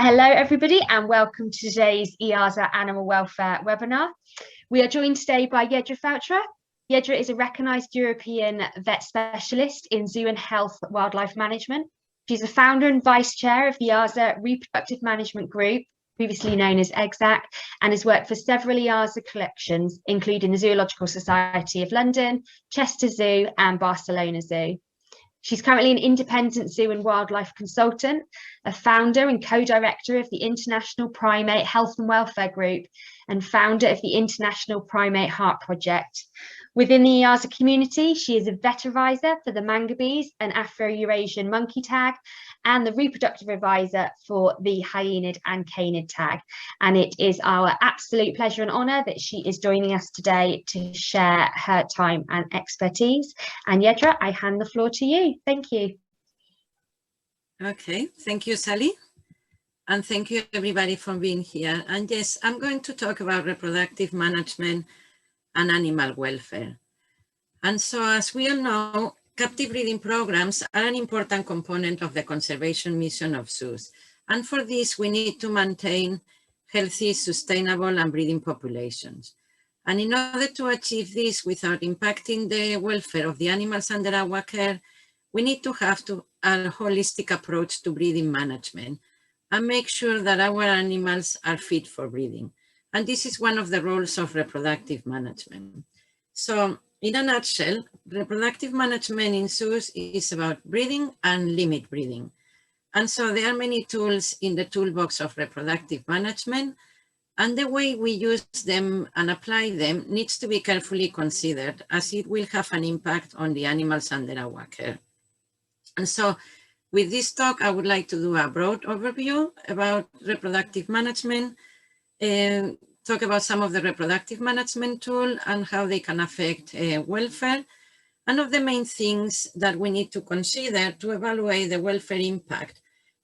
Hello, everybody, and welcome to today's EAZA Animal Welfare webinar. We are joined today by Yedra Feltrer. Yedra is a recognised European vet specialist in zoo and health wildlife management. She's the founder and vice chair of the EAZA Reproductive Management Group, previously known as EAZA, and has worked for several EAZA collections, including the Zoological Society of London, Chester Zoo, and Barcelona Zoo. She's currently an independent zoo and wildlife consultant, a founder and co-director of the International Primate Health and Welfare Group, and founder of the International Primate Heart Project. Within the EAZA community, she is a vet advisor for the Mangabeys and Afro-Eurasian monkey tag, and the reproductive advisor for the hyenid and canid tag. And it is our absolute pleasure and honour that she is joining us today to share her time and expertise. And Yedra, I hand the floor to you. Thank you. Okay, thank you, Sally. And thank you everybody for being here. And yes, I'm going to talk about reproductive management and animal welfare. And so as we all know, captive breeding programs are an important component of the conservation mission of zoos. And for this, we need to maintain healthy, sustainable and breeding populations. And in order to achieve this without impacting the welfare of the animals under our care, we need to have a holistic approach to breeding management and make sure that our animals are fit for breeding. And this is one of the roles of reproductive management. So in a nutshell, reproductive management in zoos is about breeding and limit breeding. And so there are many tools in the toolbox of reproductive management, and the way we use them and apply them needs to be carefully considered, as it will have an impact on the animals under our care. And so with this talk, I would like to do a broad overview about reproductive management, talk about some of the reproductive management tools and how they can affect welfare, and of the main things that we need to consider to evaluate the welfare impact,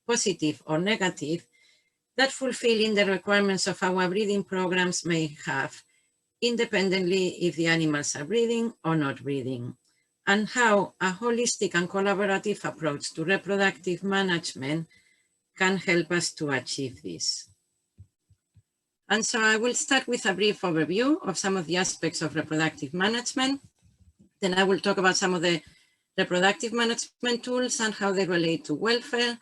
positive or negative, that fulfilling the requirements of our breeding programs may have, independently if the animals are breeding or not breeding, and how a holistic and collaborative approach to reproductive management can help us to achieve this. And so I will start with a brief overview of some of the aspects of reproductive management. Then I will talk about some of the reproductive management tools and how they relate to welfare.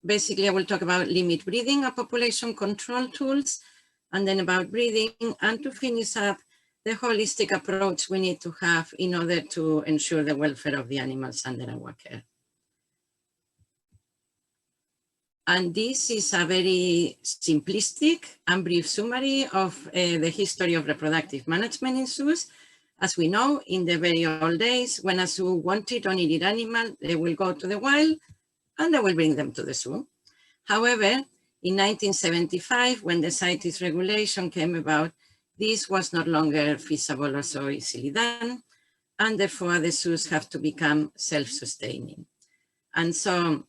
Basically, I will talk about limit breeding and population control tools, and then about breeding, and to finish up, the holistic approach we need to have in order to ensure the welfare of the animals under our care. And this is a very simplistic and brief summary of the history of reproductive management in zoos. As we know, in the very old days, when a zoo wanted or needed animal, they will go to the wild and they will bring them to the zoo. However, in 1975, when the CITES regulation came about, this was no longer feasible or so easily done, and therefore the zoos have to become self-sustaining. And so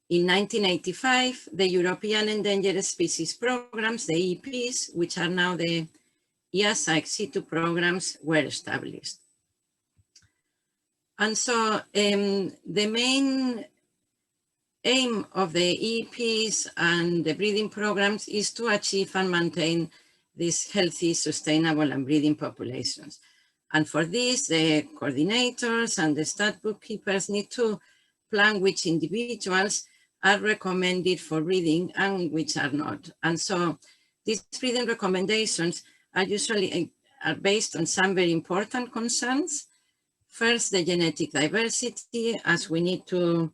in 1985, the European Endangered Species Programs, the EPs, which are now the EAZA in-situ programs, were established. And so the main aim of the EPs and the breeding programs is to achieve and maintain these healthy, sustainable and breeding populations. And for this, the coordinators and the stat bookkeepers need to plan which individuals are recommended for breeding and which are not. And so these breeding recommendations are usually based on some very important concerns. First, the genetic diversity, as we need to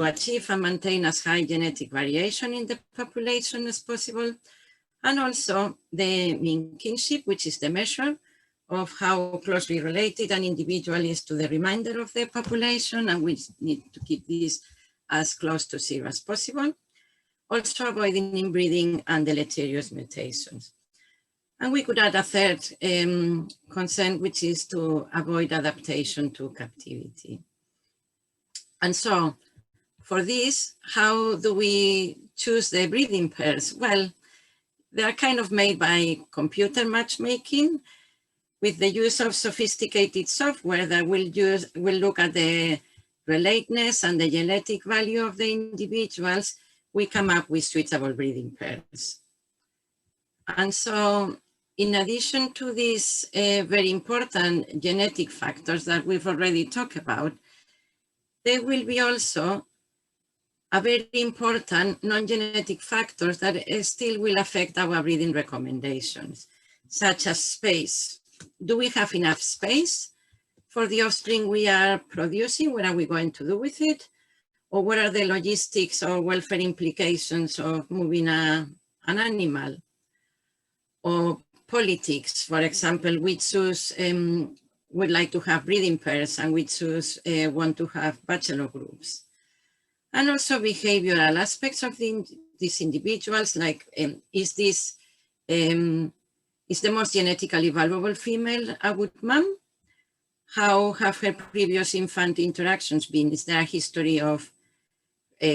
achieve and maintain as high genetic variation in the population as possible. And also the mean kinship, which is the measure of how closely related an individual is to the remainder of the population, and we need to keep this as close to zero as possible. Also avoiding inbreeding and deleterious mutations. And we could add a third concern, which is to avoid adaptation to captivity. And so for this, how do we choose the breeding pairs? Well, they are kind of made by computer matchmaking with the use of sophisticated software that will look at the relatedness and the genetic value of the individuals we come up with suitable breeding pairs. And so in addition to these very important genetic factors that we've already talked about, there will be also a very important non-genetic factors that still will affect our breeding recommendations, such as space. Do we have enough space for the offspring we are producing? What are we going to do with it? Or what are the logistics or welfare implications of moving an animal? Or politics, for example, we choose would like to have breeding pairs and we choose want to have bachelor groups. And also behavioral aspects of these individuals, like is the most genetically valuable female a good mom? How have her previous infant interactions been? Is there a history of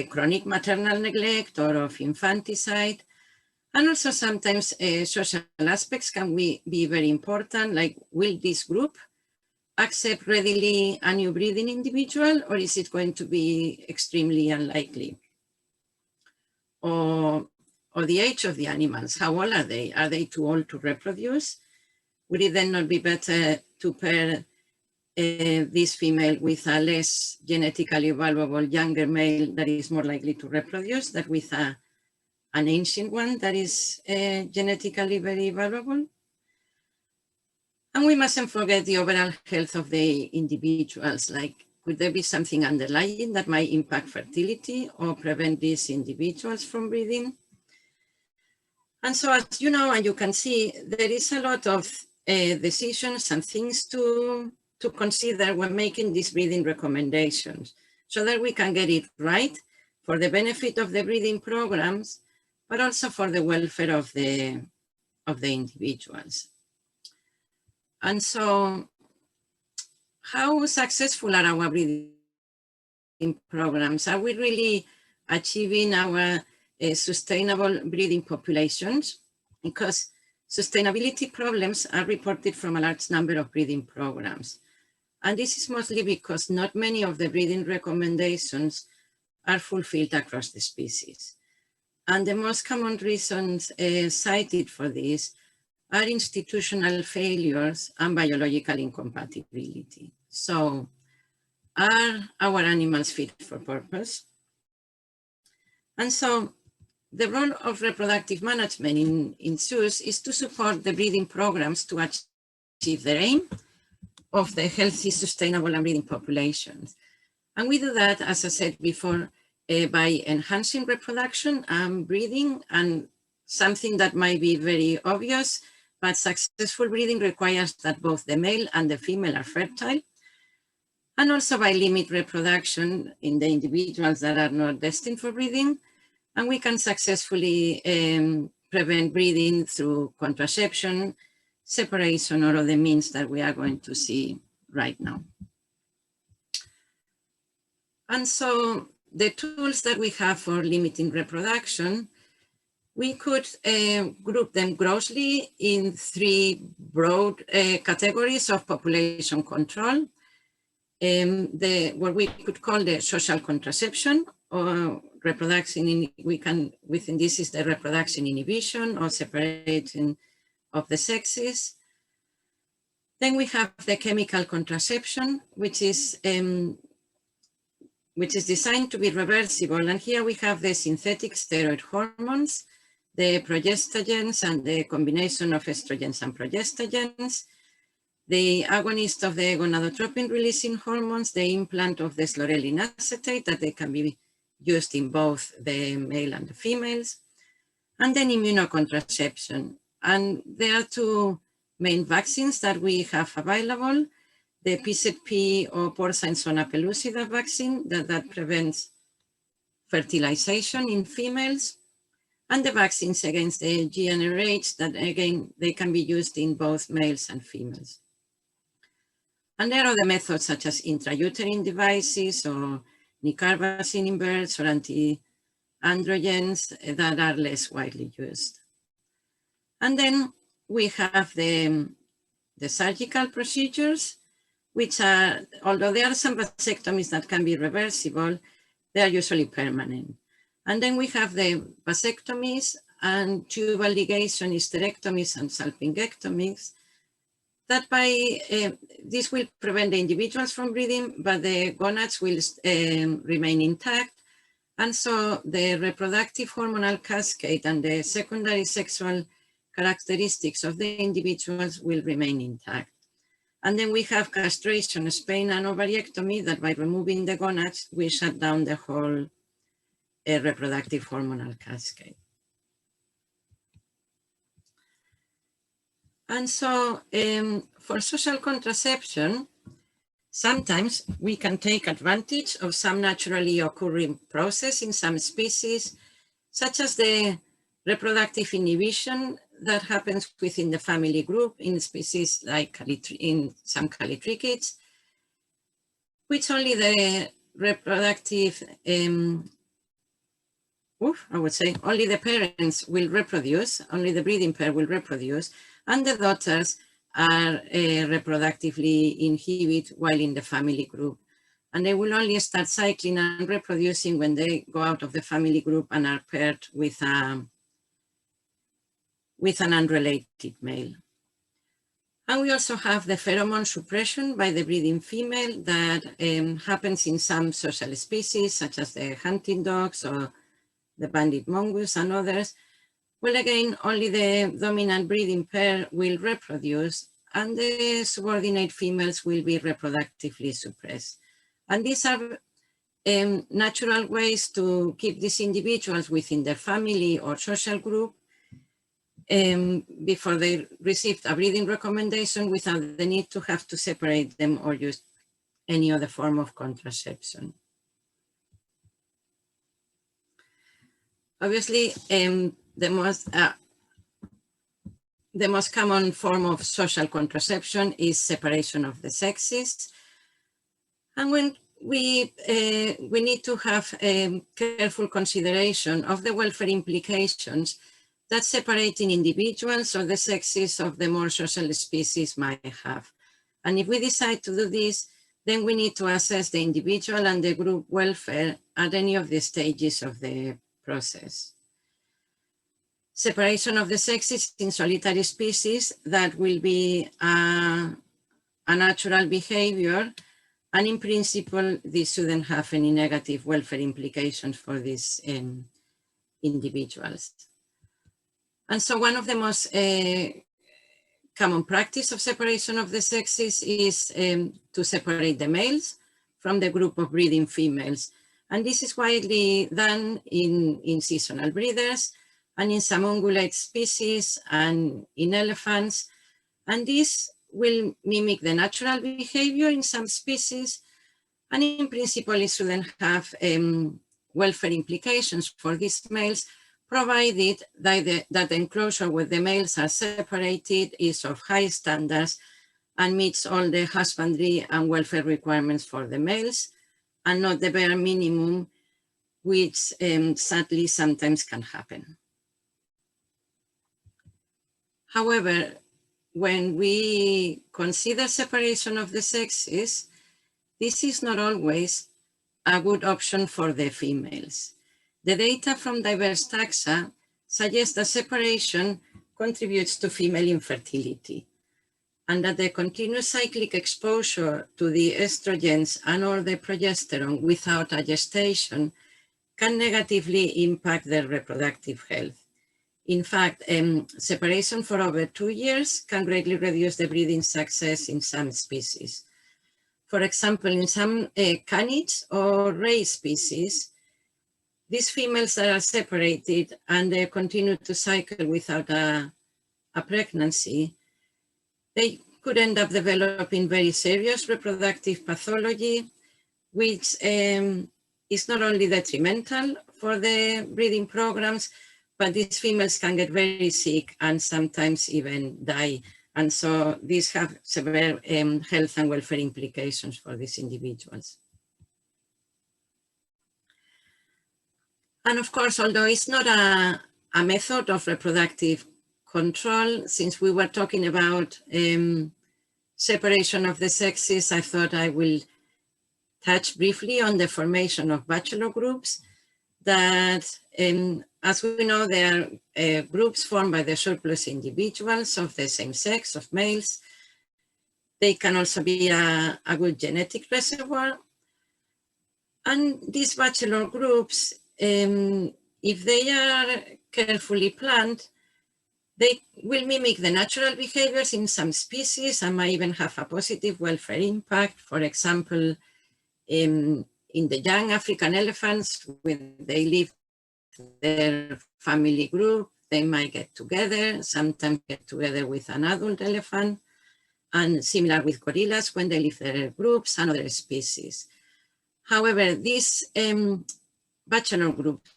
chronic maternal neglect or of infanticide? And also sometimes social aspects can be very important, like will this group accept readily a new breeding individual, or is it going to be extremely unlikely? Or the age of the animals, how old are they? Are they too old to reproduce? Would it then not be better to pair this female with a less genetically valuable younger male that is more likely to reproduce than with an ancient one that is genetically very valuable? And we mustn't forget the overall health of the individuals, like could there be something underlying that might impact fertility or prevent these individuals from breeding? And so as you know, and you can see, there is a lot of decisions and things to consider when making these breeding recommendations so that we can get it right for the benefit of the breeding programs, but also for the welfare of the individuals. And so how successful are our breeding programs? Are we really achieving our sustainable breeding populations? Because sustainability problems are reported from a large number of breeding programs. And this is mostly because not many of the breeding recommendations are fulfilled across the species. And the most common reasons cited for this are institutional failures and biological incompatibility. So are our animals fit for purpose? And so the role of reproductive management in zoos is to support the breeding programs to achieve their aim of the healthy, sustainable and breeding populations. And we do that, as I said before, by enhancing reproduction and breeding, and something that might be very obvious, but successful breeding requires that both the male and the female are fertile, and also by limit reproduction in the individuals that are not destined for breeding. And we can successfully prevent breeding through contraception, separation, or other means that we are going to see right now. And so the tools that we have for limiting reproduction, we could group them grossly in three broad categories of population control. What we could call the social contraception, or reproduction, within this is the reproduction inhibition or separating of the sexes. Then we have the chemical contraception, which is designed to be reversible. And here we have the synthetic steroid hormones, the progestogens and the combination of estrogens and progestogens, the agonist of the gonadotropin releasing hormones, the implant of the chlorelin acetate that they can be used in both the male and the females, and then immunocontraception. And there are two main vaccines that we have available: the PZP or porcine zona pellucida vaccine that prevents fertilization in females, and the vaccines against the GnRH that again, they can be used in both males and females. And there are other methods such as intrauterine devices or nicarbazine in birds or anti-androgens that are less widely used. And then we have the surgical procedures, which are, although there are some vasectomies that can be reversible, they are usually permanent. And then we have the vasectomies and tubal ligation hysterectomies and salpingectomies that this will prevent the individuals from breeding, but the gonads will remain intact. And so the reproductive hormonal cascade and the secondary sexual characteristics of the individuals will remain intact. And then we have castration, spaying, and ovariectomy that by removing the gonads, we shut down the whole reproductive hormonal cascade. And so for social contraception, sometimes we can take advantage of some naturally occurring process in some species, such as the reproductive inhibition that happens within the family group in species like in some callitrichids, which only the reproductive, I would say, only the parents will reproduce, only the breeding pair will reproduce, and the daughters are reproductively inhibited while in the family group. And they will only start cycling and reproducing when they go out of the family group and are paired with an unrelated male. And we also have the pheromone suppression by the breeding female that happens in some social species, such as the hunting dogs or the banded mongoose and others. Well, again, only the dominant breeding pair will reproduce and the subordinate females will be reproductively suppressed. And these are natural ways to keep these individuals within their family or social group before they received a breeding recommendation without the need to have to separate them or use any other form of contraception. Obviously, the most common form of social contraception is separation of the sexes. And when we need to have careful consideration of the welfare implications that separating individuals or the sexes of the more social species might have. And if we decide to do this, then we need to assess the individual and the group welfare at any of the stages of the process. Separation of the sexes in solitary species, that will be a natural behavior, and in principle, this shouldn't have any negative welfare implications for these individuals. And so one of the most common practice of separation of the sexes is to separate the males from the group of breeding females. And this is widely done in seasonal breeders and in some ungulate species and in elephants. And this will mimic the natural behavior in some species. And in principle, it shouldn't have welfare implications for these males, provided that the enclosure where the males are separated is of high standards and meets all the husbandry and welfare requirements for the males, and not the bare minimum, which sadly sometimes can happen. However, when we consider separation of the sexes, this is not always a good option for the females. The data from diverse taxa suggests that separation contributes to female infertility, and that the continuous cyclic exposure to the estrogens and or the progesterone without a gestation can negatively impact their reproductive health. In fact, separation for over 2 years can greatly reduce the breeding success in some species. For example, in some canids or ray species, these females that are separated and they continue to cycle without a pregnancy, they could end up developing very serious reproductive pathology, which is not only detrimental for the breeding programs, but these females can get very sick and sometimes even die. And so these have severe health and welfare implications for these individuals. And of course, although it's not a method of reproductive control, since we were talking about separation of the sexes, I thought I will touch briefly on the formation of bachelor groups. that, as we know, there are groups formed by the surplus individuals of the same sex, of males. They can also be a good genetic reservoir. And these bachelor groups, if they are carefully planned, they will mimic the natural behaviors in some species and might even have a positive welfare impact. For example, in the young African elephants, when they live their family group, they might get together, sometimes get together with an adult elephant, and similar with gorillas when they leave their groups and other species. However, these bachelor groups,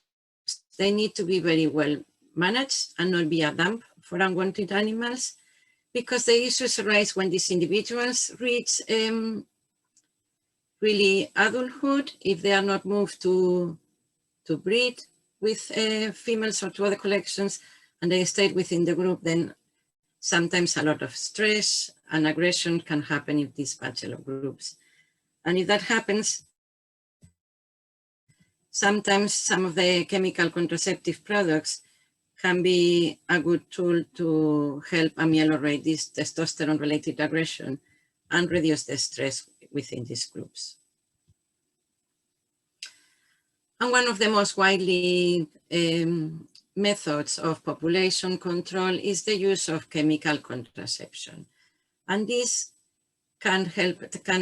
they need to be very well managed and not be a dump for unwanted animals, because the issues arise when these individuals reach really adulthood. If they are not moved to breed with females or to other collections, and they stayed within the group, then sometimes a lot of stress and aggression can happen in these bachelor groups. And if that happens, sometimes some of the chemical contraceptive products can be a good tool to help ameliorate this testosterone-related aggression and reduce the stress within these groups. And one of the most widely methods of population control is the use of chemical contraception. And this can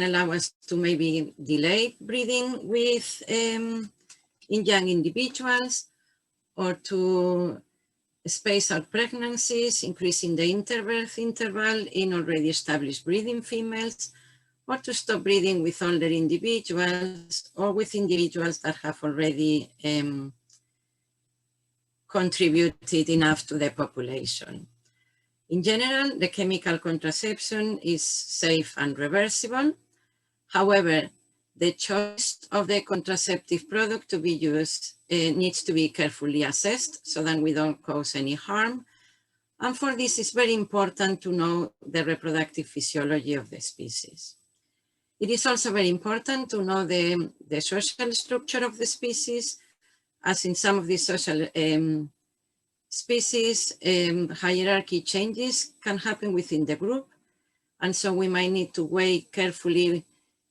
allow us to maybe delay breeding with in young individuals, or to space out pregnancies, increasing the interbirth interval in already established breeding females, or to stop breeding with older individuals or with individuals that have already contributed enough to the population. In general, the chemical contraception is safe and reversible. However, the choice of the contraceptive product to be used needs to be carefully assessed so that we don't cause any harm. And for this, it's very important to know the reproductive physiology of the species. It is also very important to know the social structure of the species, as in some of these social species, hierarchy changes can happen within the group. And so we might need to weigh carefully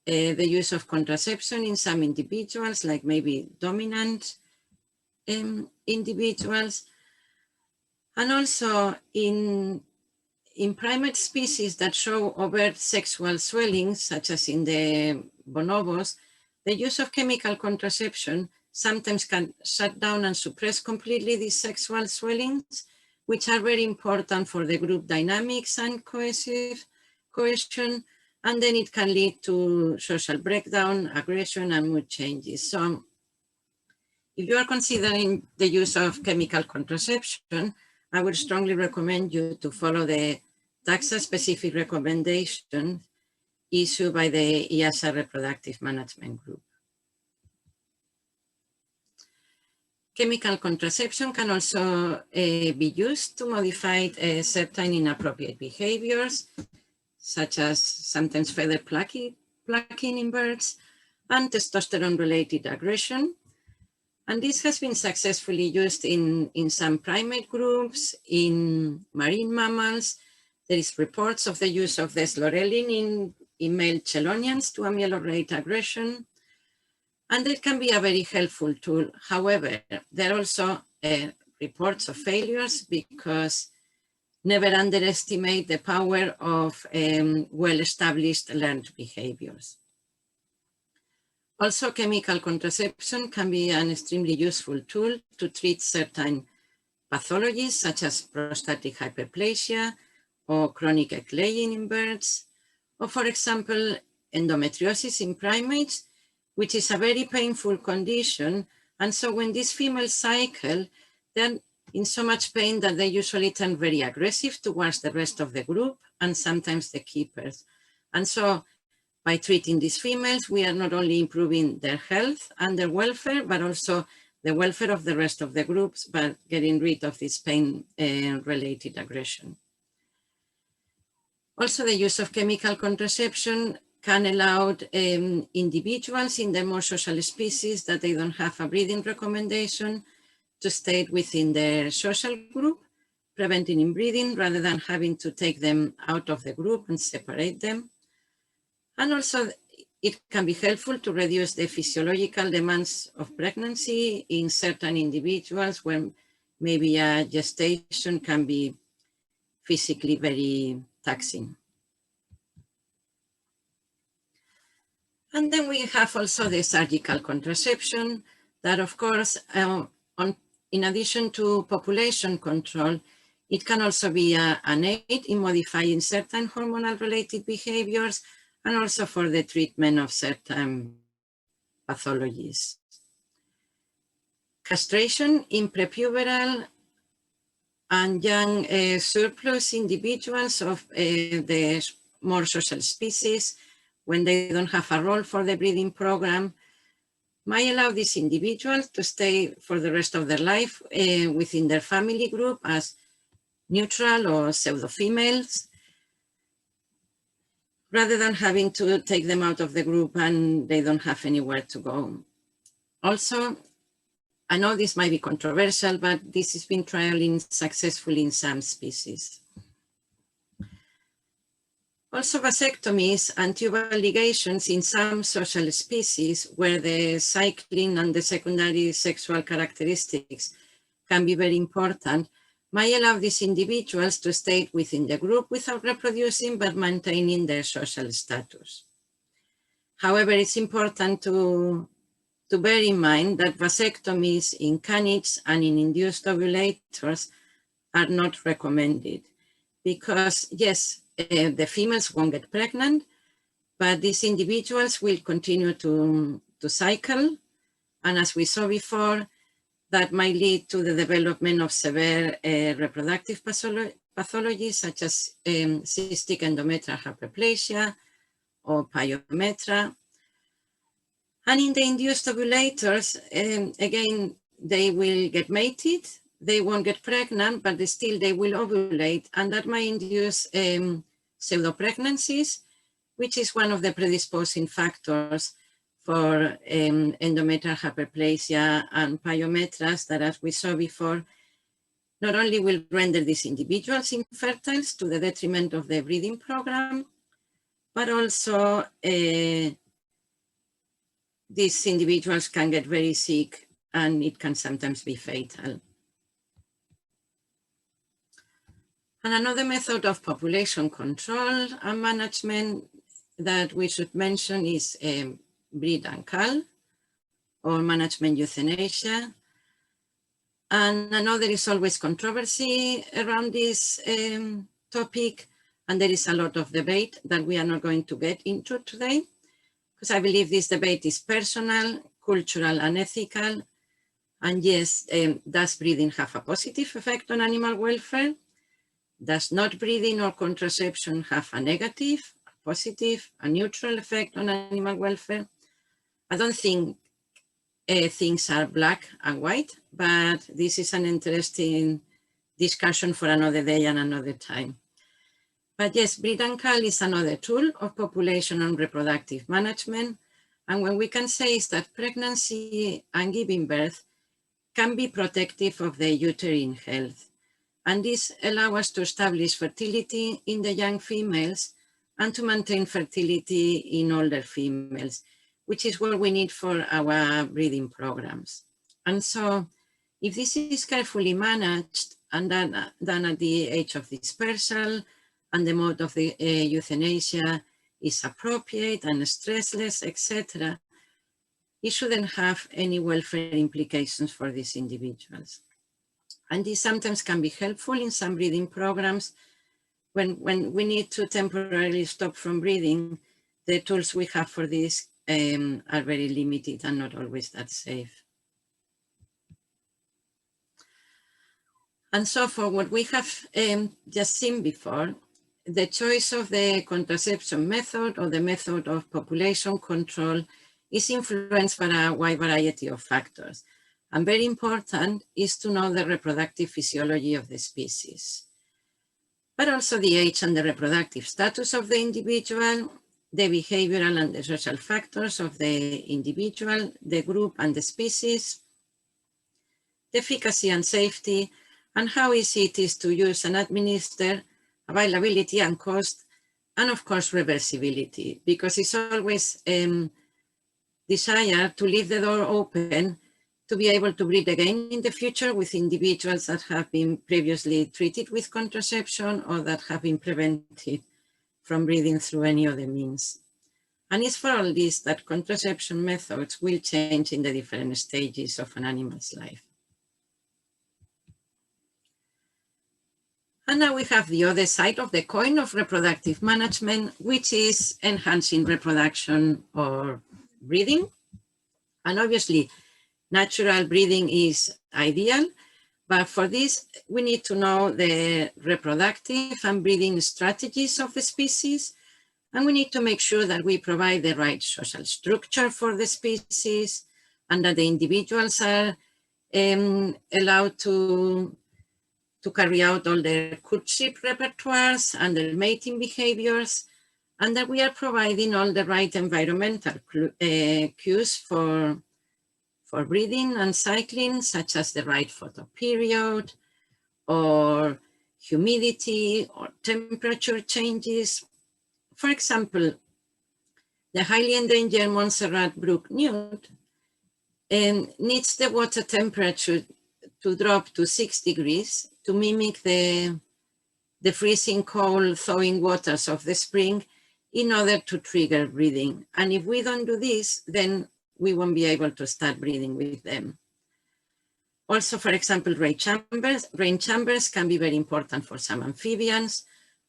the use of contraception in some individuals, like maybe dominant individuals. And also in primate species that show overt sexual swelling, such as in the bonobos, the use of chemical contraception sometimes can shut down and suppress completely these sexual swellings, which are very important for the group dynamics and cohesion, and then it can lead to social breakdown, aggression, and mood changes. So if you are considering the use of chemical contraception, I would strongly recommend you to follow the taxa-specific recommendation issued by the EAZA Reproductive Management Group. Chemical contraception can also be used to modify certain inappropriate behaviors, such as sometimes feather plucking in birds and testosterone-related aggression. And this has been successfully used in some primate groups, in marine mammals. There is reports of the use of deslorelin in male chelonians to ameliorate aggression. And it can be a very helpful tool. However, there are also reports of failures, because never underestimate the power of well-established learned behaviors. Also, chemical contraception can be an extremely useful tool to treat certain pathologies, such as prostatic hyperplasia or chronic egg laying in birds, or for example, endometriosis in primates, which is a very painful condition. And so when these females cycle, they're in so much pain that they usually turn very aggressive towards the rest of the group and sometimes the keepers. And so by treating these females, we are not only improving their health and their welfare, but also the welfare of the rest of the groups by getting rid of this pain-related aggression. Also, the use of chemical contraception can allow individuals in the more social species that they don't have a breeding recommendation to stay within their social group, preventing inbreeding rather than having to take them out of the group and separate them. And also it can be helpful to reduce the physiological demands of pregnancy in certain individuals when maybe a gestation can be physically very taxing. And then we have also the surgical contraception that, of course, in addition to population control, it can also be an aid in modifying certain hormonal-related behaviors and also for the treatment of certain pathologies. Castration in prepubertal and young surplus individuals of the more social species, when they don't have a role for the breeding program, might allow these individuals to stay for the rest of their life within their family group as neutral or pseudo-females, rather than having to take them out of the group and they don't have anywhere to go. Also, I know this might be controversial, but this has been trialing successfully in some species. Also, vasectomies and tubal ligations in some social species where the cycling and the secondary sexual characteristics can be very important might allow these individuals to stay within the group without reproducing but maintaining their social status. However, it's important to bear in mind that vasectomies in canids and in induced ovulators are not recommended because, yes, the females won't get pregnant, but these individuals will continue to cycle. And as we saw before, that might lead to the development of severe reproductive pathologies such as cystic endometrial hyperplasia or pyometra. And in the induced ovulators, again, they will get mated, they won't get pregnant, but they will ovulate, and that might induce pseudo-pregnancies, which is one of the predisposing factors for endometrial hyperplasia and pyometras that, as we saw before, not only will render these individuals infertile to the detriment of the breeding program, but also these individuals can get very sick and it can sometimes be fatal. And another method of population control and management that we should mention is breed and cull or management euthanasia. And I know there is always controversy around this topic, and there is a lot of debate that we are not going to get into today, because I believe this debate is personal, cultural, and ethical. And yes, does breeding have a positive effect on animal welfare? Does not breeding or contraception have a negative, a positive, a neutral effect on animal welfare? I don't think things are black and white, but this is an interesting discussion for another day and another time. But yes, breed and cull is another tool of population and reproductive management. And what we can say is that pregnancy and giving birth can be protective of the uterine health. And this allows us to establish fertility in the young females and to maintain fertility in older females, which is what we need for our breeding programs. And so if this is carefully managed and done at the age of dispersal and the mode of the euthanasia is appropriate and stressless, etc., it shouldn't have any welfare implications for these individuals. And this sometimes can be helpful in some breeding programs when we need to temporarily stop from breeding. The tools we have for this are very limited and not always that safe. And so for what we have just seen before, the choice of the contraception method or the method of population control is influenced by a wide variety of factors. And very important is to know the reproductive physiology of the species, but also the age and the reproductive status of the individual, the behavioral and the social factors of the individual, the group and the species, the efficacy and safety, and how easy it is to use and administer, availability and cost, and of course reversibility, because it's always desire to leave the door open to be able to breed again in the future with individuals that have been previously treated with contraception or that have been prevented from breeding through any other means. And it's for all this that contraception methods will change in the different stages of an animal's life. And now we have the other side of the coin of reproductive management, which is enhancing reproduction or breeding. And obviously, natural breeding is ideal, but for this, we need to know the reproductive and breeding strategies of the species, and we need to make sure that we provide the right social structure for the species and that the individuals are allowed to carry out all their courtship repertoires and their mating behaviors, and that we are providing all the right environmental cues for breeding and cycling, such as the right photoperiod, or humidity, or temperature changes. For example, the highly endangered Montserrat brook newt needs the water temperature to drop to 6 degrees to mimic the freezing cold thawing waters of the spring in order to trigger breeding. And if we don't do this, then we won't be able to start breeding with them. Also, for example, rain chambers can be very important for some amphibians,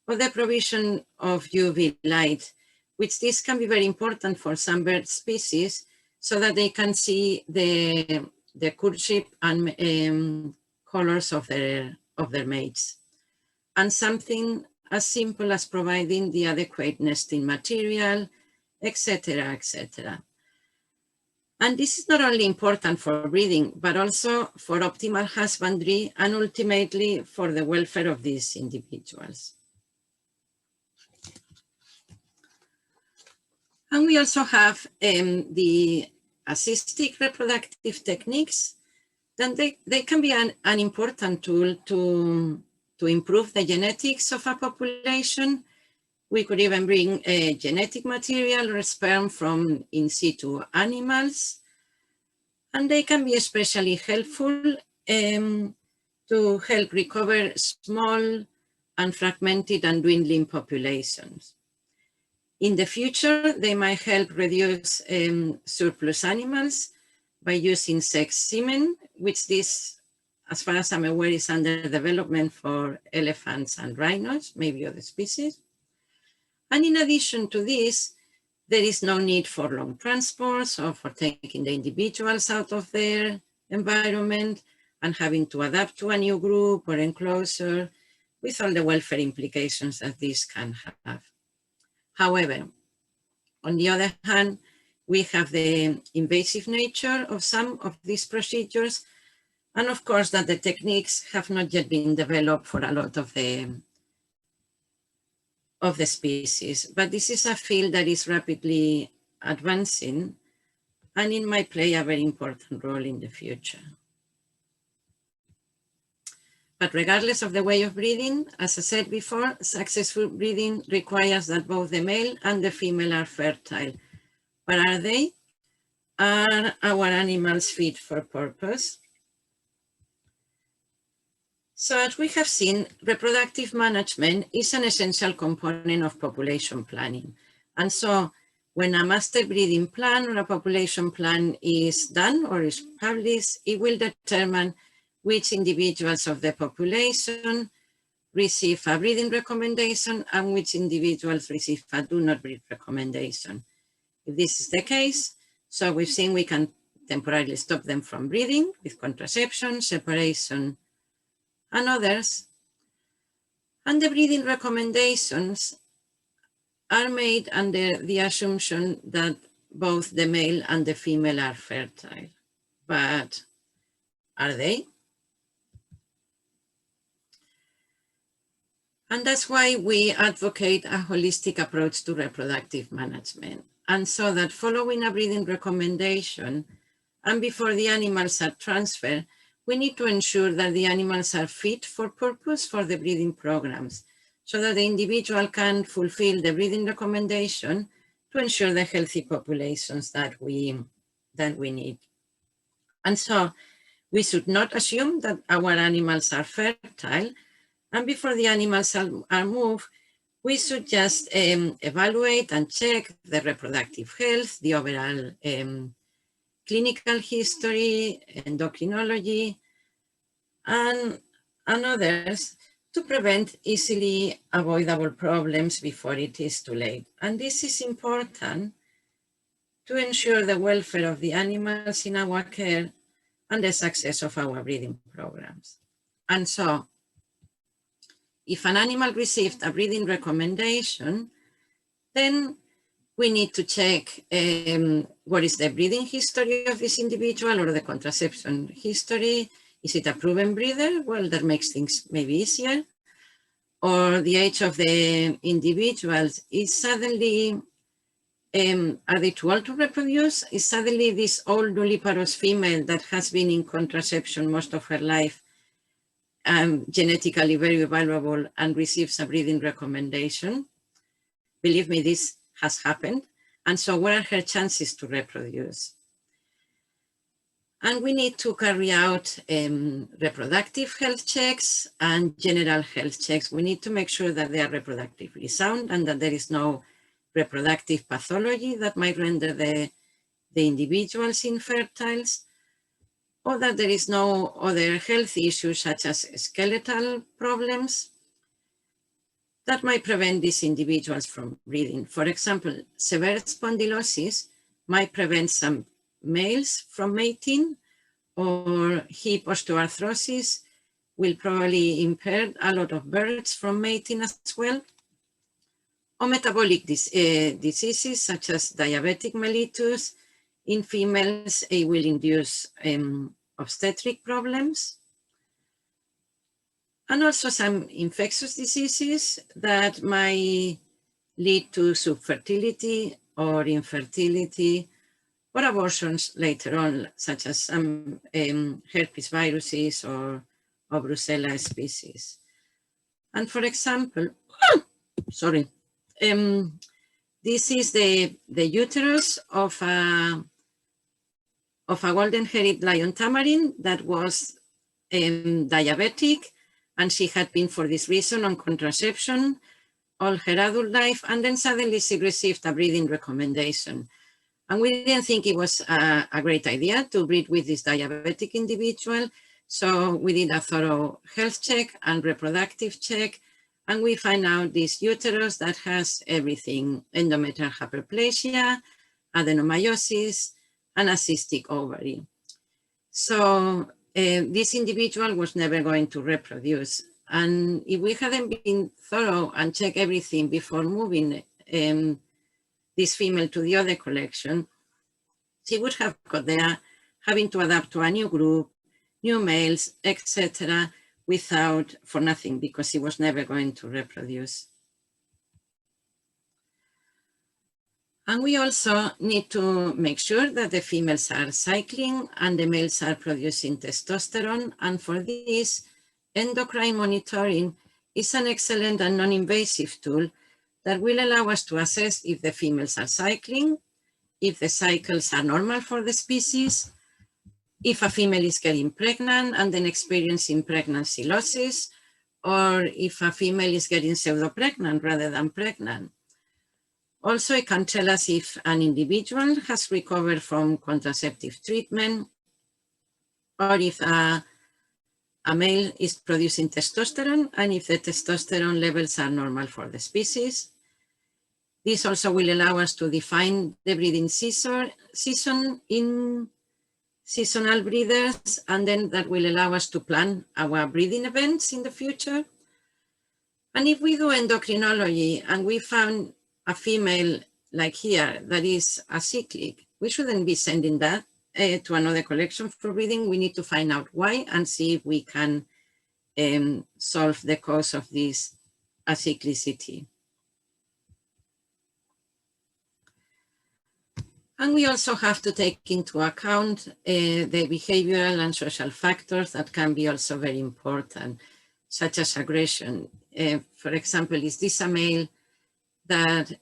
or the provision of UV light, which this can be very important for some bird species so that they can see the courtship and colors of their mates. And something as simple as providing the adequate nesting material, etc., etc. And this is not only important for breeding, but also for optimal husbandry and ultimately for the welfare of these individuals. And we also have the assisted reproductive techniques. Then they can be an important tool to improve the genetics of a population. We could even bring genetic material or sperm from in situ animals. And they can be especially helpful to help recover small and fragmented and dwindling populations. In the future, they might help reduce surplus animals by using sex semen, which this, as far as I'm aware, is under development for elephants and rhinos, maybe other species. And in addition to this, there is no need for long transports or for taking the individuals out of their environment and having to adapt to a new group or enclosure with all the welfare implications that this can have. However, on the other hand, we have the invasive nature of some of these procedures, and of course that the techniques have not yet been developed for a lot of the species. But this is a field that is rapidly advancing, and it might play a very important role in the future. But regardless of the way of breeding, as I said before, successful breeding requires that both the male and the female are fertile. But are they? Are our animals fit for purpose? So as we have seen, reproductive management is an essential component of population planning. And so when a master breeding plan or a population plan is done or is published, it will determine which individuals of the population receive a breeding recommendation and which individuals receive a do not breed recommendation. If this is the case, so we've seen we can temporarily stop them from breeding with contraception, separation, and others. And the breeding recommendations are made under the assumption that both the male and the female are fertile. But are they? And that's why we advocate a holistic approach to reproductive management. And so that following a breeding recommendation and before the animals are transferred, we need to ensure that the animals are fit for purpose for the breeding programs so that the individual can fulfill the breeding recommendation to ensure the healthy populations that we need. And so we should not assume that our animals are fertile, and before the animals are moved, we should just evaluate and check the reproductive health, the overall clinical history, endocrinology, and others to prevent easily avoidable problems before it is too late. And this is important to ensure the welfare of the animals in our care and the success of our breeding programs. And so, if an animal received a breeding recommendation, then we need to check what is the breeding history of this individual or the contraception history. Is it a proven breeder? Well, that makes things maybe easier. Or the age of the individuals. Is suddenly, are they too old to reproduce? Is suddenly this old nulliparous female that has been in contraception most of her life genetically very valuable and receives a breeding recommendation? Believe me, this has happened. And so what are her chances to reproduce? And we need to carry out reproductive health checks and general health checks. We need to make sure that they are reproductively sound and that there is no reproductive pathology that might render the individuals infertile, or that there is no other health issues such as skeletal problems that might prevent these individuals from breeding. For example, severe spondylosis might prevent some males from mating, or hip osteoarthrosis will probably impair a lot of birds from mating as well. Or metabolic diseases such as diabetic mellitus in females, it will induce obstetric problems. And also some infectious diseases that might lead to subfertility or infertility or abortions later on, such as some herpes viruses or Brucella species. And for example, sorry, this is the uterus of a golden-haired lion tamarin that was diabetic, and she had been for this reason on contraception all her adult life, and then suddenly she received a breeding recommendation. And we didn't think it was a great idea to breed with this diabetic individual, so we did a thorough health check and reproductive check, and we find out this uterus that has everything: endometrial hyperplasia, adenomyosis, and a cystic ovary. So this individual was never going to reproduce. And if we hadn't been thorough and checked everything before moving this female to the other collection, she would have got there having to adapt to a new group, new males, etc., for nothing, because she was never going to reproduce. And we also need to make sure that the females are cycling and the males are producing testosterone. And for this, endocrine monitoring is an excellent and non-invasive tool that will allow us to assess if the females are cycling, if the cycles are normal for the species, if a female is getting pregnant and then experiencing pregnancy losses, or if a female is getting pseudo-pregnant rather than pregnant. Also, it can tell us if an individual has recovered from contraceptive treatment, or if a male is producing testosterone, and if the testosterone levels are normal for the species. This also will allow us to define the breeding season in seasonal breeders, and then that will allow us to plan our breeding events in the future. And if we do endocrinology and we found a female like here that is acyclic, we shouldn't be sending that to another collection for breeding. We need to find out why and see if we can solve the cause of this acyclicity. And we also have to take into account the behavioral and social factors that can be also very important, such as aggression. For example, is this a male that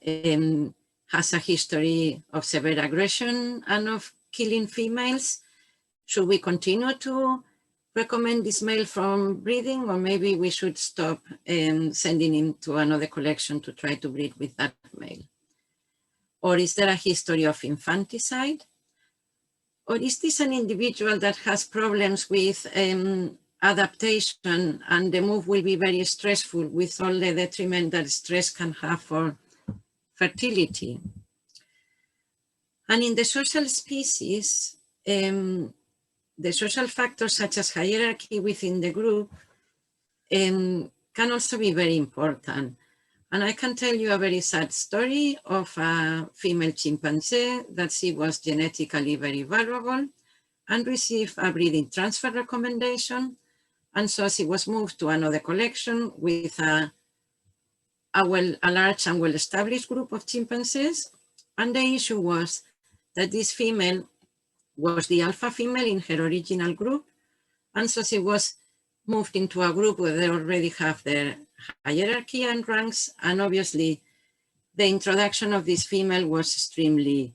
has a history of severe aggression and of killing females? Should we continue to recommend this male from breeding, or maybe we should stop sending him to another collection to try to breed with that male? Or is there a history of infanticide? Or is this an individual that has problems with adaptation, and the move will be very stressful with all the detriment that stress can have for fertility? And in the social species, the social factors such as hierarchy within the group can also be very important. And I can tell you a very sad story of a female chimpanzee that she was genetically very valuable and received a breeding transfer recommendation. And so she was moved to another collection with a large and well-established group of chimpanzees. And the issue was that this female was the alpha female in her original group. And so she was moved into a group where they already have their hierarchy and ranks. And obviously the introduction of this female was extremely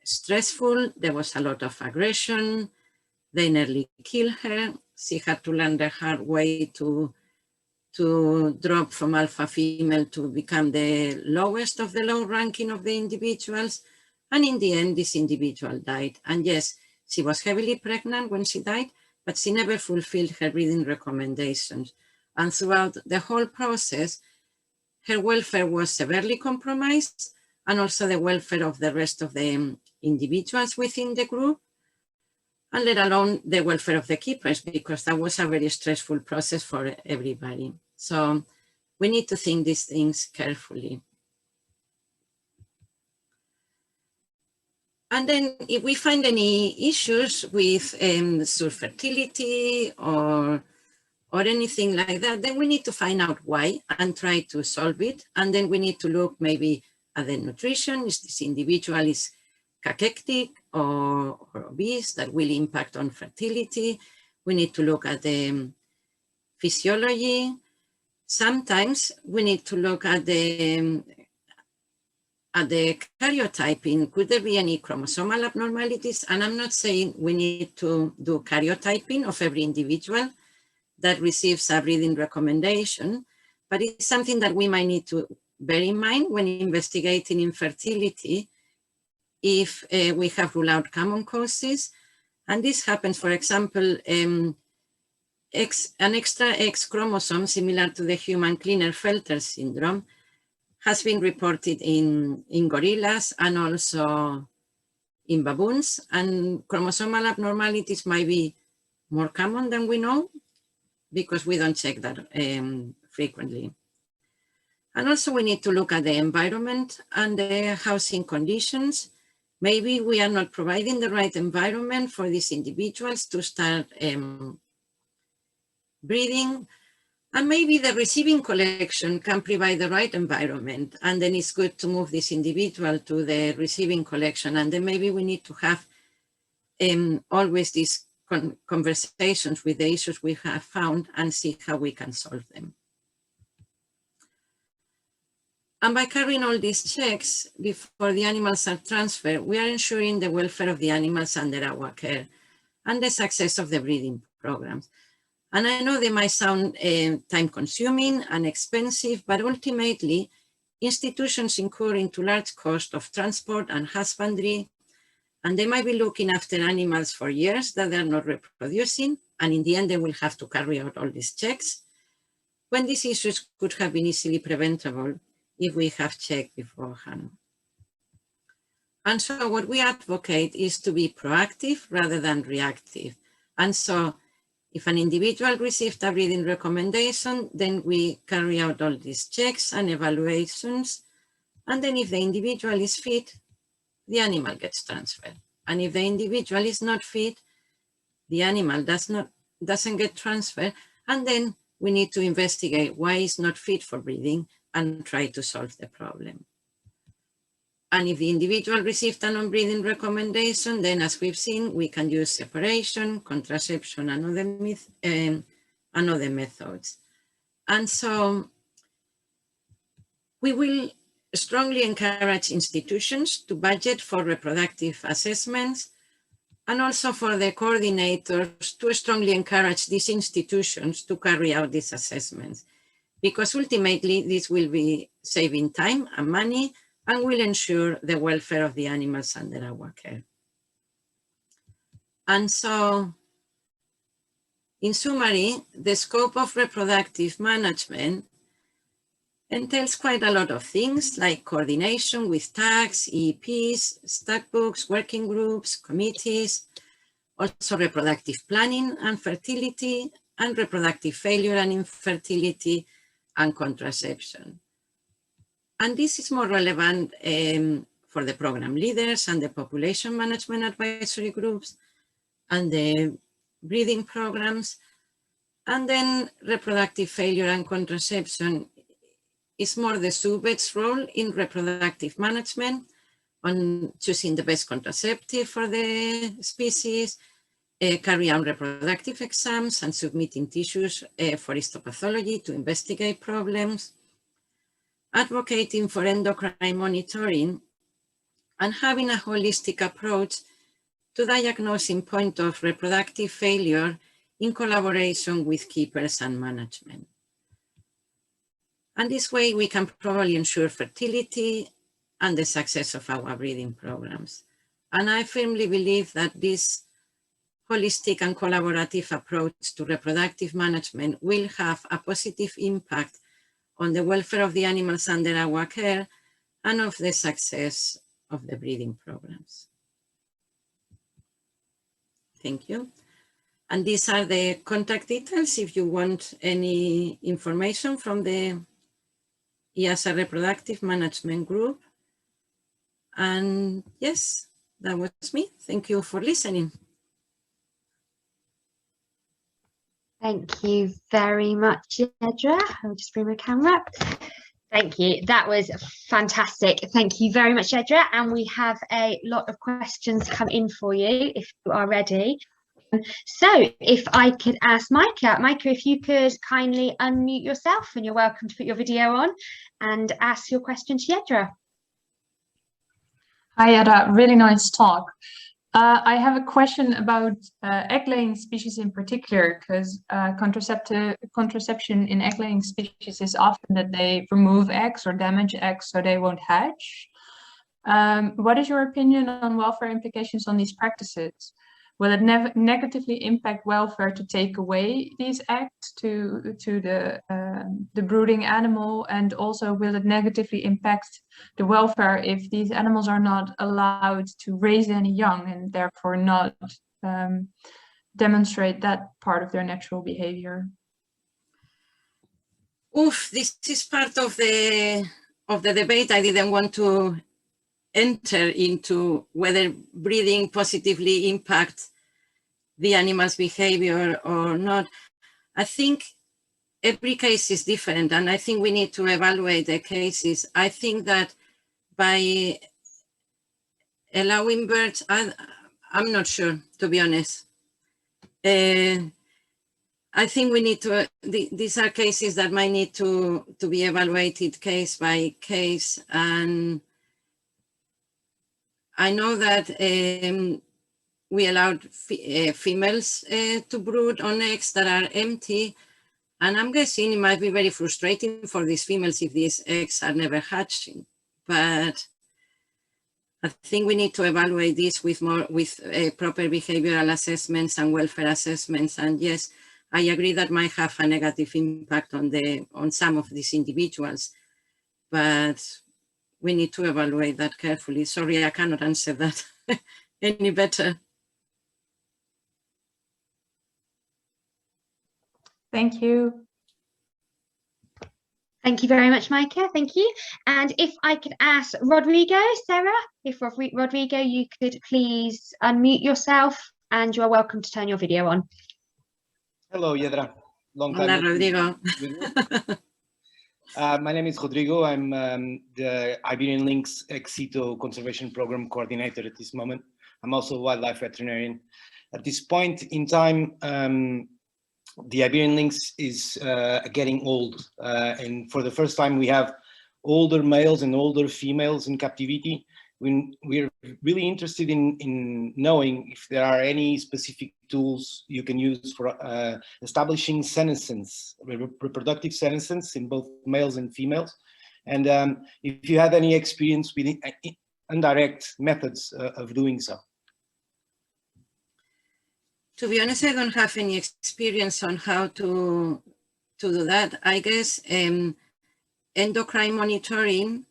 stressful. There was a lot of aggression. They nearly killed her. She had to learn the hard way to drop from alpha female to become the lowest of the low ranking of the individuals. And in the end, this individual died. And yes, she was heavily pregnant when she died, but she never fulfilled her breeding recommendations. And throughout the whole process, her welfare was severely compromised, and also the welfare of the rest of the individuals within the group, and let alone the welfare of the keepers, because that was a very stressful process for everybody. So we need to think these things carefully. And then if we find any issues with fertility or anything like that, then we need to find out why and try to solve it. And then we need to look maybe at the nutrition. Is this individual is cachectic or obese? That will impact on fertility. We need to look at the physiology. Sometimes we need to look at the karyotyping. Could there be any chromosomal abnormalities? And I'm not saying we need to do karyotyping of every individual that receives a breeding recommendation, but it's something that we might need to bear in mind when investigating infertility if we have ruled out common causes. And this happens, for example, an extra X chromosome similar to the human Klinefelter syndrome has been reported in gorillas and also in baboons, and chromosomal abnormalities might be more common than we know because we don't check that frequently. And also we need to look at the environment and the housing conditions. Maybe we are not providing the right environment for these individuals to start breeding. And maybe the receiving collection can provide the right environment, and then it's good to move this individual to the receiving collection. And then maybe we need to have always these conversations with the issues we have found and see how we can solve them. And by carrying all these checks before the animals are transferred, we are ensuring the welfare of the animals under our care and the success of the breeding programs. And I know they might sound time-consuming and expensive, but ultimately, institutions incur into large cost of transport and husbandry, and they might be looking after animals for years that they're not reproducing, and in the end, they will have to carry out all these checks, when these issues could have been easily preventable if we have checked beforehand. And so what we advocate is to be proactive rather than reactive. And so if an individual received a breeding recommendation, then we carry out all these checks and evaluations. And then if the individual is fit, the animal gets transferred. And if the individual is not fit, the animal doesn't get transferred. And then we need to investigate why it's not fit for breeding and try to solve the problem. And if the individual received a non-breeding recommendation, then as we've seen, we can use separation, contraception, and other methods. And so we will strongly encourage institutions to budget for reproductive assessments, and also for the coordinators to strongly encourage these institutions to carry out these assessments, because ultimately this will be saving time and money and will ensure the welfare of the animals under our care. And so, in summary, the scope of reproductive management entails quite a lot of things like coordination with tags, EEPs, stack books, working groups, committees, also reproductive planning and fertility, and reproductive failure and infertility, and contraception. And this is more relevant for the program leaders and the population management advisory groups and the breeding programs. And then reproductive failure and contraception is more the subject's role in reproductive management, on choosing the best contraceptive for the species, carry out reproductive exams and submitting tissues for histopathology to investigate problems, advocating for endocrine monitoring, and having a holistic approach to diagnosing point of reproductive failure in collaboration with keepers and management. And this way we can probably ensure fertility and the success of our breeding programs. And I firmly believe that this holistic and collaborative approach to reproductive management will have a positive impact on the welfare of the animals under our care and of the success of the breeding programs. Thank you. And these are the contact details if you want any information from the EAZA Reproductive Management Group. And yes, that was me. Thank you for listening. Thank you very much, Yedra. I'll just bring my camera up. Thank you. That was fantastic. Thank you very much, Yedra. And we have a lot of questions come in for you if you are ready. So if I could ask Micah, if you could kindly unmute yourself, and you're welcome to put your video on and ask your question to Yedra. Hi, Yedra. Really nice talk. I have a question about egg-laying species in particular, because contraception in egg-laying species is often that they remove eggs or damage eggs so they won't hatch. What is your opinion on welfare implications on these practices? Will it negatively impact welfare to take away these eggs to the brooding animal? And also, will it negatively impact the welfare if these animals are not allowed to raise any young and therefore not demonstrate that part of their natural behavior? Oof, this is part of the debate. I didn't want to enter into whether breeding positively impacts the animal's behavior or not. I think every case is different, and I think we need to evaluate the cases. I think that by allowing birds, I'm not sure, to be honest. I think we need to, these are cases that might need to be evaluated case by case. And I know that we allowed females to brood on eggs that are empty. And I'm guessing it might be very frustrating for these females if these eggs are never hatching. But I think we need to evaluate this with proper behavioral assessments and welfare assessments. And yes, I agree that might have a negative impact on some of these individuals, but we need to evaluate that carefully. Sorry, I cannot answer that any better. Thank you. Thank you very much, Micah. Thank you. And if I could ask Rodrigo, Sarah, if Rodrigo, you could please unmute yourself, and you are welcome to turn your video on. Hello, Yedra. long time. Hola, Rodrigo. My name is Rodrigo. I'm the Iberian Lynx in-situ conservation program coordinator at this moment. I'm also a wildlife veterinarian. At this point in time, the Iberian Lynx is getting old. And for the first time, we have older males and older females in captivity. We're really interested in knowing if there are any specific tools you can use for establishing senescence, reproductive senescence in both males and females. And if you have any experience with indirect methods of doing so. To be honest, I don't have any experience on how to do that. I guess endocrine monitoring,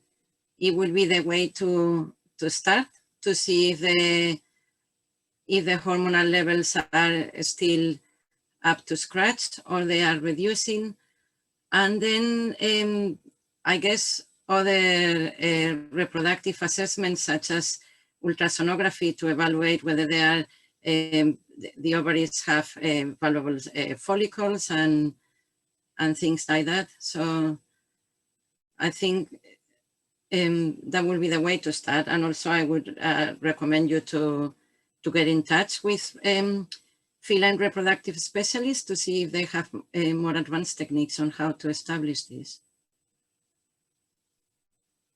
it will be the way to start to see if the hormonal levels are still up to scratch or they are reducing. And then I guess other reproductive assessments such as ultrasonography to evaluate whether they are the ovaries have valuable follicles and things like that. So I think that will be the way to start. And also I would recommend you to get in touch with feline reproductive specialists to see if they have more advanced techniques on how to establish this.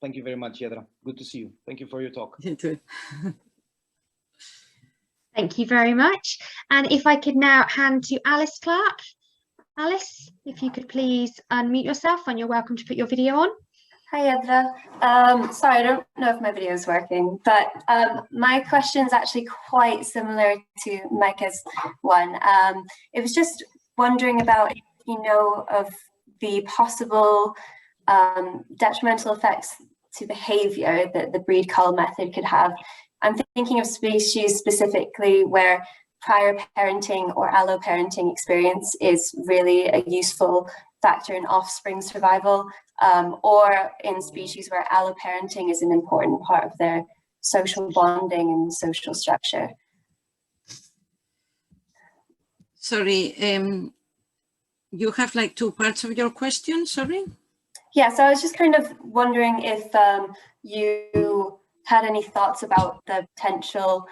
Thank you very much, Yedra. Good to see you. Thank you for your talk. You too. Thank you very much. And if I could now hand to Alice Clark. Alice, if you could please unmute yourself and you're welcome to put your video on. Hi, Yedra. Sorry, I don't know if my video is working, but my question is actually quite similar to Micah's one. It was just wondering about if you know of the possible detrimental effects to behavior that the breed cull method could have. I'm thinking of species specifically where prior parenting or alloparenting experience is really a useful factor in offspring survival, or in species where alloparenting is an important part of their social bonding and social structure. Sorry, you have like two parts of your question, sorry? Yeah, so I was just kind of wondering if you had any thoughts about the potential,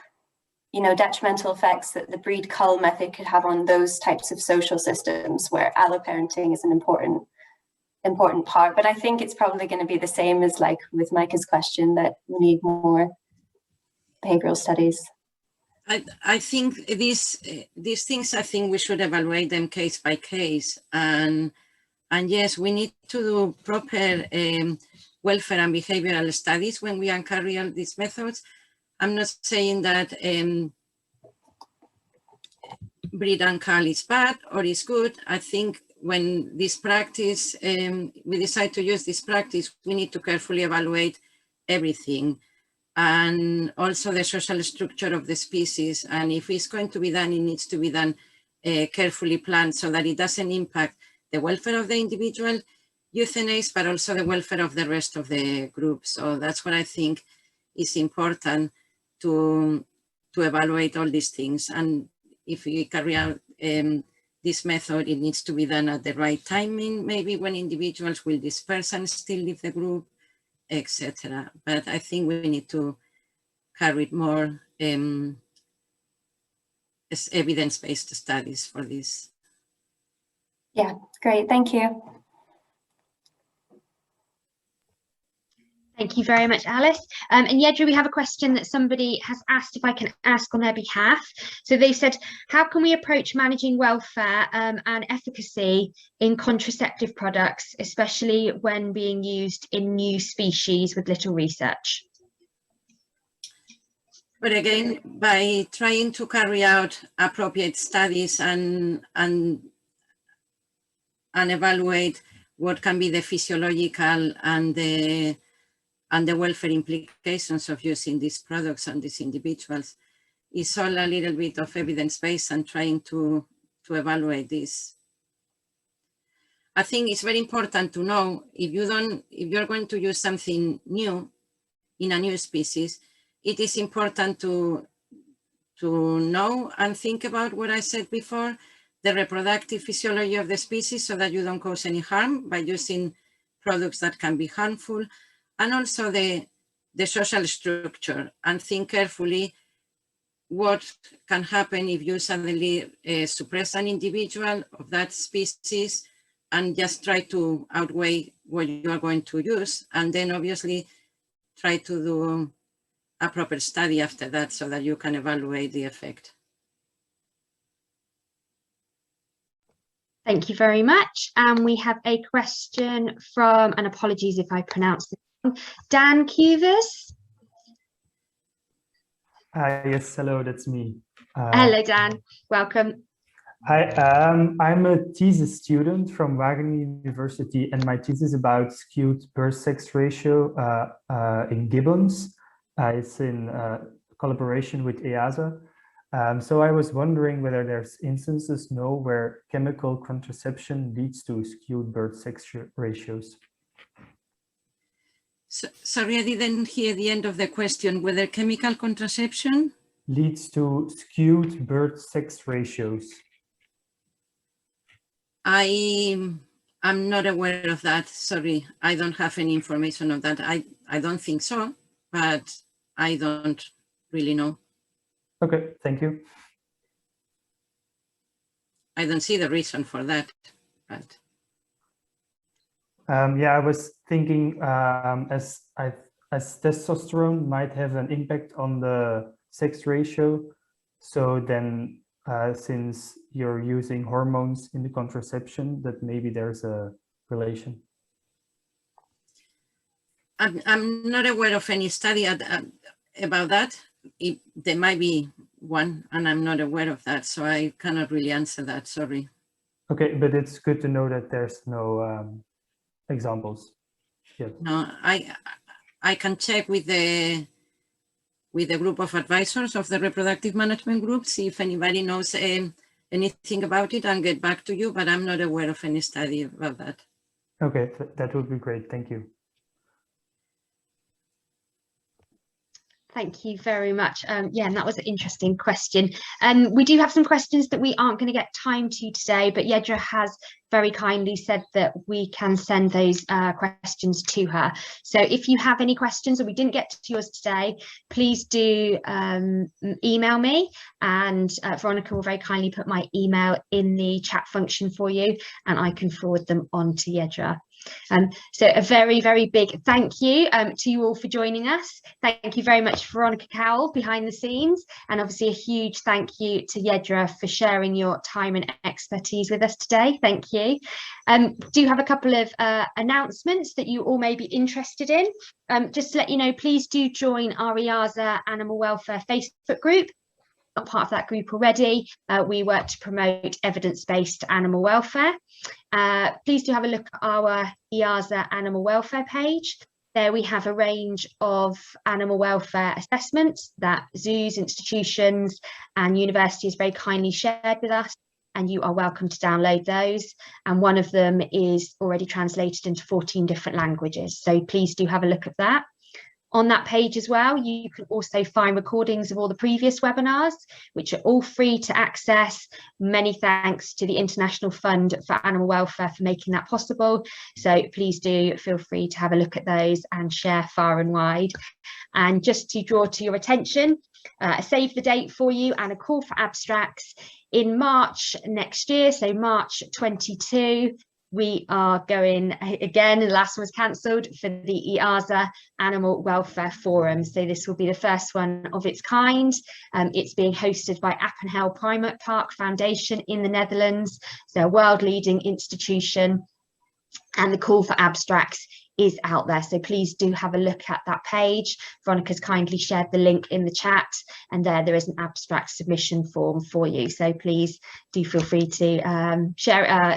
detrimental effects that the breed cull method could have on those types of social systems where alloparenting is an important part. But I think it's probably going to be the same as like with Micah's question, that we need more behavioral studies. I think these things, I think we should evaluate them case by case. And yes, we need to do proper welfare and behavioral studies when we carry out these methods. I'm not saying that breed and cull is bad or is good. I think when this practice, we decide to use this practice, we need to carefully evaluate everything and also the social structure of the species. And if it's going to be done, it needs to be done carefully planned so that it doesn't impact the welfare of the individual euthanase, but also the welfare of the rest of the group. So that's what I think is important to evaluate all these things. And if we carry out this method, it needs to be done at the right timing, maybe when individuals will disperse and still leave the group, etc. But I think we need to carry more evidence-based studies for this. Yeah, great, thank you. Thank you very much, Alice. And Yedra, we have a question that somebody has asked if I can ask on their behalf. So they've said, how can we approach managing welfare and efficacy in contraceptive products, especially when being used in new species with little research? But again, by trying to carry out appropriate studies and evaluate what can be the physiological and the welfare implications of using these products on these individuals, is all a little bit of evidence-based and trying to evaluate this. I think it's very important to know if you're going to use something new in a new species, it is important to know and think about what I said before, the reproductive physiology of the species so that you don't cause any harm by using products that can be harmful, and also the social structure, and think carefully what can happen if you suddenly suppress an individual of that species, and just try to outweigh what you are going to use, and then obviously try to do a proper study after that so that you can evaluate the effect. Thank you very much. And we have a question from, and apologies if I pronounce it wrong, Dan Cuvers. Yes, hello, that's me. Hello, Dan. Welcome. Hi, I'm a thesis student from Wageningen University, and my thesis is about skewed birth-sex ratio in gibbons. It's in collaboration with EAZA. So I was wondering whether there's instances where chemical contraception leads to skewed birth-sex ratios. Sorry, I didn't hear the end of the question. Whether chemical contraception leads to skewed birth-sex ratios. I'm not aware of that. Sorry, I don't have any information on that. I don't think so, but I don't really know. Okay, thank you. I don't see the reason for that, but. Yeah, I was thinking as testosterone might have an impact on the sex ratio. So then since you're using hormones in the contraception, that maybe there's a relation. I'm not aware of any study about that. There might be one, and I'm not aware of that, so I cannot really answer that, sorry. Okay, but it's good to know that there's no examples. Yes. No, I can check with the group of advisors of the reproductive management group, see if anybody knows anything about it, and get back to you, but I'm not aware of any study about that. Okay, that would be great. Thank you. Thank you very much. Yeah, and that was an interesting question. We do have some questions that we aren't going to get time to today, but Yedra has very kindly said that we can send those questions to her. So if you have any questions or we didn't get to yours today, please do email me, and Veronica will very kindly put my email in the chat function for you, and I can forward them on to Yedra. So a very, very big thank you to you all for joining us. Thank you very much, Veronica Cowell, behind the scenes, and obviously a huge thank you to Yedra for sharing your time and expertise with us today. Thank you. Do have a couple of announcements that you all may be interested in. Just to let you know, please do join our EAZA Animal Welfare Facebook group. Not part of that group already. We work to promote evidence-based animal welfare. Please do have a look at our EAZA animal welfare page. There we have a range of animal welfare assessments that zoos, institutions and universities very kindly shared with us, and you are welcome to download those. And one of them is already translated into 14 different languages, so please do have a look at that. On that page as well, you can also find recordings of all the previous webinars, which are all free to access. Many thanks to the International Fund for Animal Welfare for making that possible. So please do feel free to have a look at those and share far and wide. And just to draw to your attention, a save the date for you and a call for abstracts in March next year, so March 22. We are going again, the last one was cancelled, for the EAZA Animal Welfare Forum. So this will be the first one of its kind. It's being hosted by Appenhel Primate Park Foundation in the Netherlands, so a world-leading institution. And the call for abstracts is out there, so please do have a look at that page. Veronica's kindly shared the link in the chat, and there is an abstract submission form for you, so please do feel free to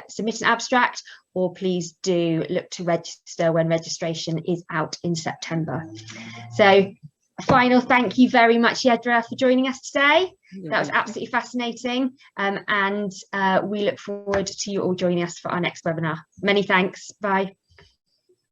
submit an abstract, or please do look to register when registration is out in September. So a final thank you very much, Yedra, for joining us today. That was absolutely fascinating, and we look forward to you all joining us for our next webinar. Many thanks. Bye.